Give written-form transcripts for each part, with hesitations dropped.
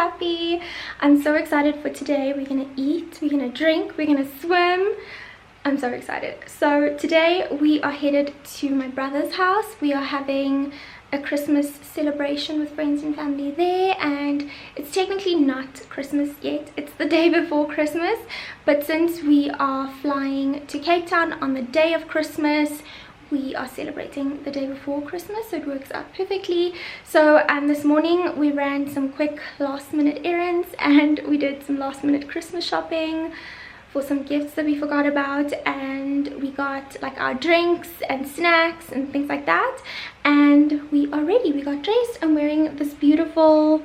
happy. I'm so excited for today. We're gonna eat, we're gonna drink, we're gonna swim. I'm so excited. So today we are headed to my brother's house. We are having a Christmas celebration with friends and family there, and it's technically not Christmas yet, it's the day before Christmas, but since we are flying to Cape Town on the day of Christmas, we are celebrating the day before Christmas, so it works out perfectly. So this morning we ran some quick last minute errands and we did some last minute Christmas shopping for some gifts that we forgot about, and we got like our drinks and snacks and things like that, and we are ready. We got dressed. I'm wearing this beautiful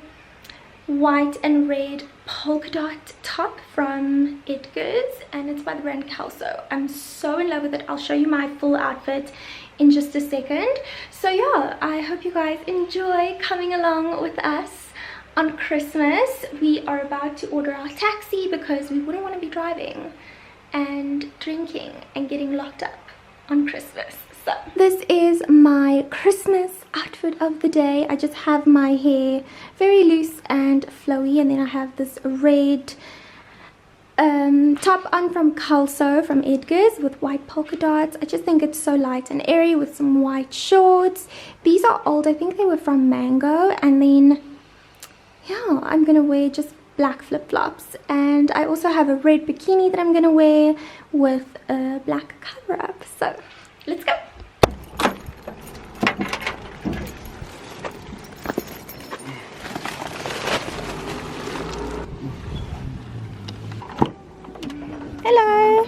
white and red polka dot top from Edgar's, and it's by the brand Kelso. I'm so in love with it. I'll show you my full outfit in just a second. So yeah, I hope you guys enjoy coming along with us on Christmas. We are about to order our taxi because we wouldn't want to be driving and drinking and getting locked up on Christmas. So this is my Christmas outfit of the day. I just have my hair very loose and flowy, and then I have this red top on from Kelso from Edgar's with white polka dots. I just think it's so light and airy with some white shorts. These are old, I think they were from Mango, and then yeah, I'm gonna wear just black flip-flops, and I also have a red bikini that I'm gonna wear with a black cover-up. So let's go. Hello.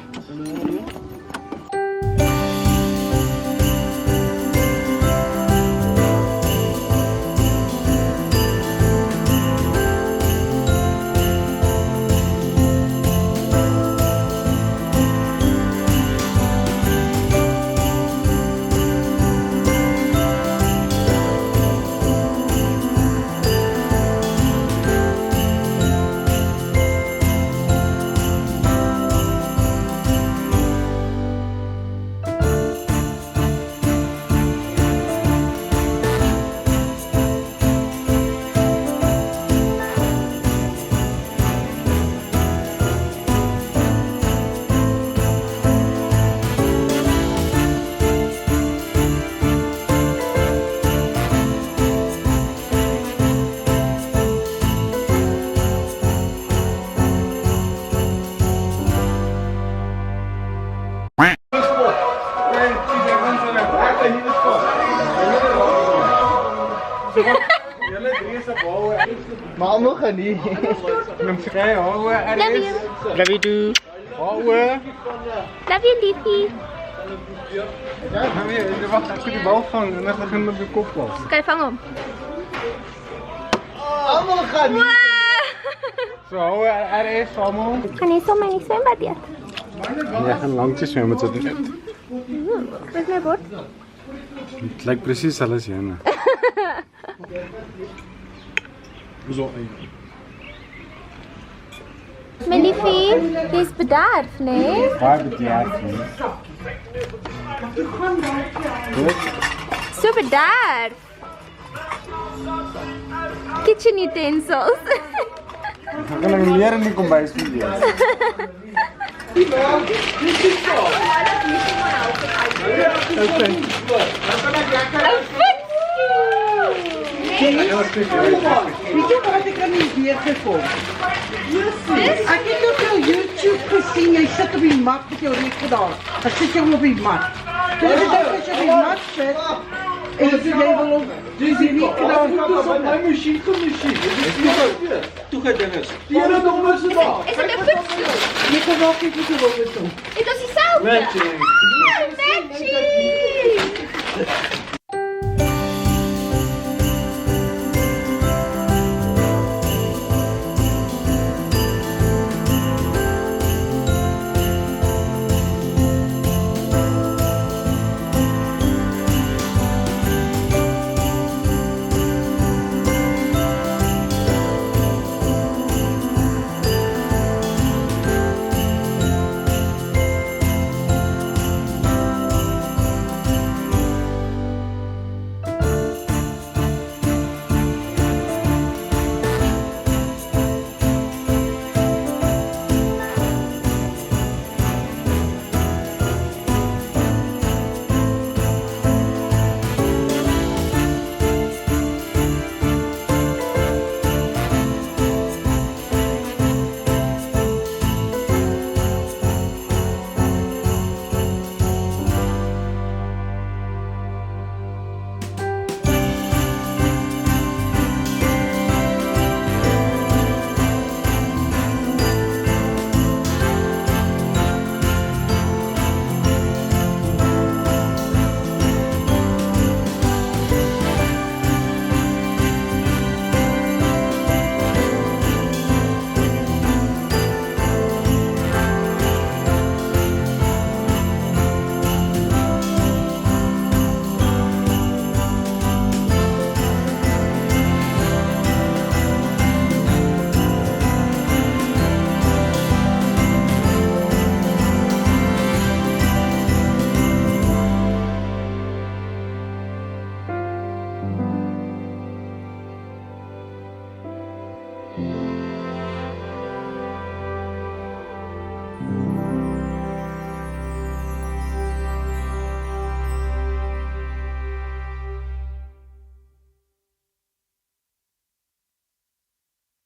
Maar nog niet. Love you too. Love you, Liefie. Wacht, ik moet die bal vangen en dan ga ik hem op je kop plaatsen. Kan je vangen hem? Allemaal gaan niet. Zo, er is allemaal. Gaan je zomaar niet zwembad yet? Ja, gaan langtje zwemmen zitten. Wat is mijn bord? Het lijkt precies alles hier. Zo. Mijn liefie, die is bederf, nee? Waar bederf, nee? Zo bederf. Kitchen utensils. Ik kan hem leren in die kombuis doen. Weet je wat ik aan die weer gekomen? Ek het op jou YouTube gesien, jy sit op die mat met jou rek gedaan. Dan sit jy op die mat. Toe jy op die mat sit, en jy wil op die rek gedaan. My machine kom machine. Toe gaan dinges. Die hele dom is daar. Is dit 'n voetspoel? Jy kan ook nie voete wil doen. Dit is dieselfde. Matching. Matching.